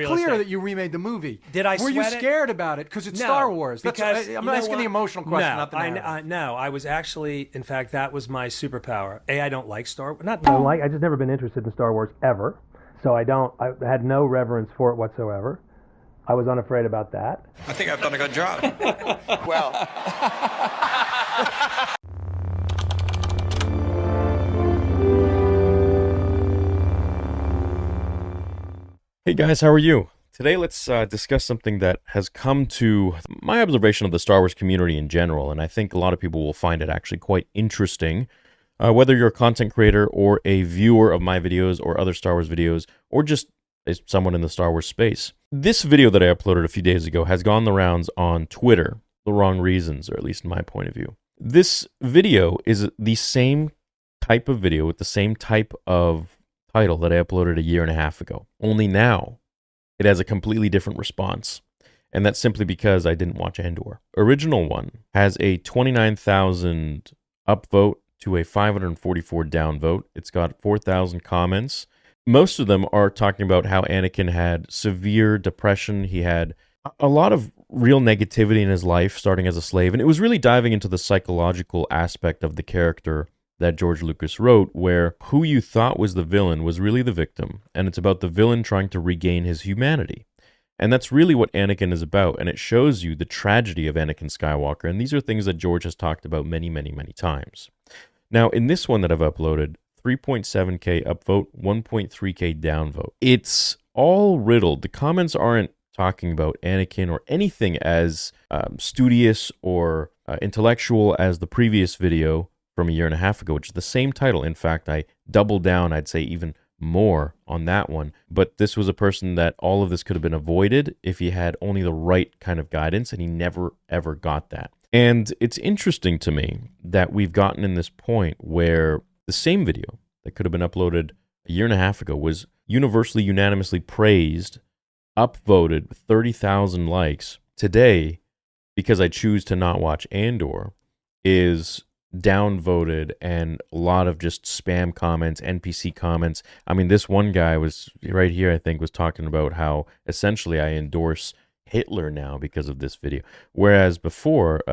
clear that you remade the movie. Did I Were you sweat it? scared about it? Because it's No, Star Wars. because I'm you know asking the what? emotional question, No, not the narrative. no, I was actually, in fact, that was my superpower. I don't like Star Wars. Not don't like. I just never been interested in Star Wars ever. So I had no reverence for it whatsoever. I was unafraid about that. I think I've done a good job. Well, Hey guys, how are you? Today let's discuss something that has come to my observation of the Star Wars community in general, and I think a lot of people will find it actually quite interesting. Whether you're a content creator or a viewer of my videos or other Star Wars videos, or just someone in the Star Wars space. This video that I uploaded a few days ago has gone the rounds on Twitter, the wrong reasons, or at least in my point of view. This video is the same type of video with the same type of title that I uploaded a year and a half ago. Only now, it has a completely different response. And that's simply because I didn't watch Andor. Original one has a 29,000 upvote to a 544 downvote. It's got 4,000 comments. Most of them are talking about how Anakin had severe depression. He had a lot of real negativity in his life starting as a slave. And it was really diving into the psychological aspect of the character that George Lucas wrote, where who you thought was the villain was really the victim, and it's about the villain trying to regain his humanity. And that's really what Anakin is about, and it shows you the tragedy of Anakin Skywalker, and these are things that George has talked about many, many, many times. Now, in this one that I've uploaded, 3.7k upvote, 1.3k downvote. It's all riddled. The comments aren't talking about Anakin or anything as studious or intellectual as the previous video from a year and a half ago, which is the same title. In fact, I doubled down, I'd say even more on that one. But this was a person that all of this could have been avoided if he had only the right kind of guidance, and he never, ever got that. And it's interesting to me that we've gotten in this point where the same video that could have been uploaded a year and a half ago was universally, unanimously praised, upvoted with 30,000 likes. Today, because I choose to not watch Andor, is downvoted, and a lot of just spam comments, NPC comments. I mean, this one guy was right here, I think, was talking about how essentially I endorse Hitler now because of this video. Whereas before,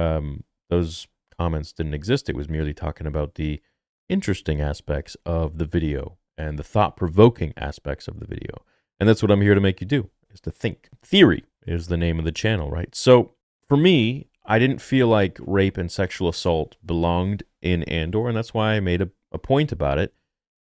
those comments didn't exist. It was merely talking about the interesting aspects of the video and the thought-provoking aspects of the video. And that's what I'm here to make you do, is to think. Theory is the name of the channel, right? So for me, I didn't feel like rape and sexual assault belonged in Andor, and that's why I made a point about it.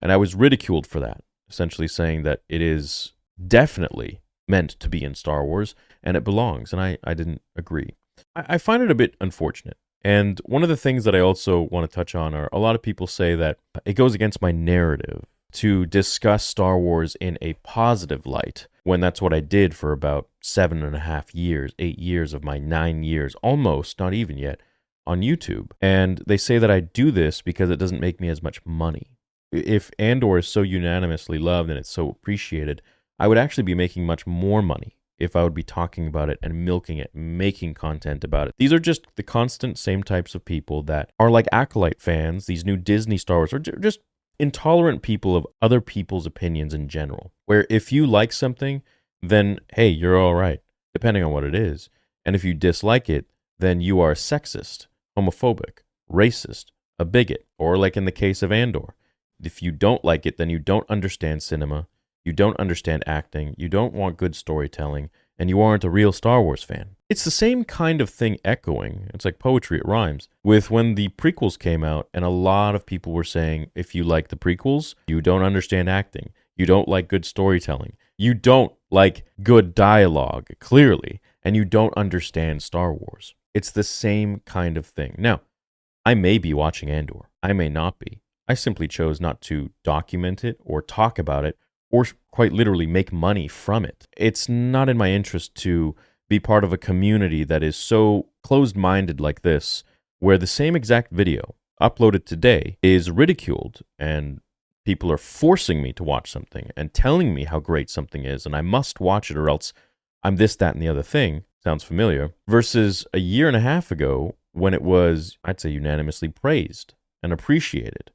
And I was ridiculed for that, essentially saying that it is definitely meant to be in Star Wars, and it belongs, and I didn't agree. I find it a bit unfortunate. And one of the things that I also want to touch on are a lot of people say that it goes against my narrative to discuss Star Wars in a positive light, when that's what I did for about 7.5 years, 8 years of my 9 years, almost, not even yet, on YouTube. And they say that I do this because it doesn't make me as much money. If Andor is so unanimously loved and it's so appreciated, I would actually be making much more money if I would be talking about it and milking it, making content about it. These are just the constant same types of people that are like Acolyte fans, these new Disney Star Wars, or just intolerant people of other people's opinions in general, where if you like something, then hey, you're all right, depending on what it is. And if you dislike it, then you are sexist, homophobic, racist, a bigot, or like in the case of Andor, if you don't like it, then you don't understand cinema, you don't understand acting, you don't want good storytelling, and you aren't a real Star Wars fan. It's the same kind of thing echoing, it's like poetry, it rhymes, with when the prequels came out, and a lot of people were saying, if you like the prequels, you don't understand acting, you don't like good storytelling, you don't like good dialogue, clearly, and you don't understand Star Wars. It's the same kind of thing. Now, I may be watching Andor, I may not be. I simply chose not to document it or talk about it, or quite literally make money from it. It's not in my interest to be part of a community that is so closed-minded like this, where the same exact video uploaded today is ridiculed and people are forcing me to watch something and telling me how great something is and I must watch it or else I'm this, that, and the other thing. Sounds familiar. Versus a year and a half ago when it was, I'd say, unanimously praised and appreciated.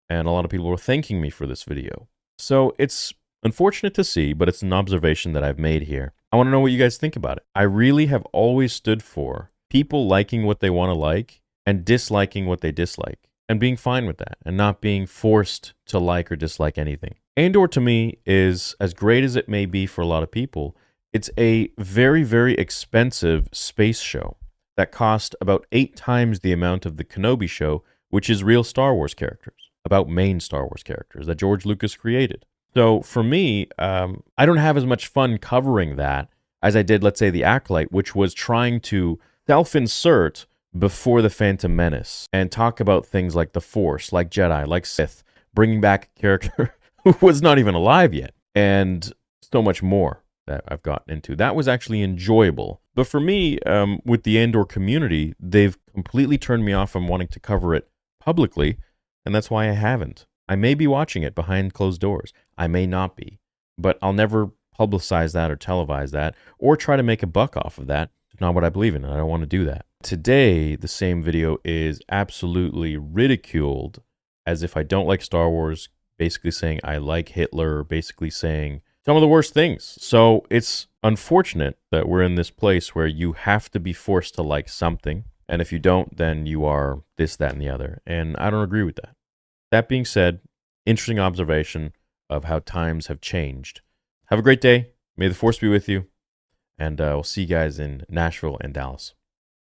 And a lot of people were thanking me for this video. So it's Unfortunate to see, but it's an observation that I've made here. I want to know what you guys think about it. I really have always stood for people liking what they want to like and disliking what they dislike, and being fine with that and not being forced to like or dislike anything. Andor to me is, as great as it may be for a lot of people, it's a very, very expensive space show that cost about 8 times the amount of the Kenobi show, which is real Star Wars characters, about main Star Wars characters that George Lucas created. So for me, I don't have as much fun covering that as I did, let's say, The Acolyte, which was trying to self-insert before The Phantom Menace and talk about things like the Force, like Jedi, like Sith, bringing back a character who was not even alive yet, and so much more that I've gotten into. That was actually enjoyable. But for me, with the Andor community, they've completely turned me off from wanting to cover it publicly, and that's why I haven't. I may be watching it behind closed doors. I may not be. But I'll never publicize that or televise that or try to make a buck off of that. It's not what I believe in, and I don't want to do that. Today, the same video is absolutely ridiculed as if I don't like Star Wars, basically saying I like Hitler, basically saying some of the worst things. So it's unfortunate that we're in this place where you have to be forced to like something, and if you don't, then you are this, that, and the other. And I don't agree with that. That being said, interesting observation of how times have changed. Have a great day. May the Force be with you. And we'll see you guys in Nashville and Dallas.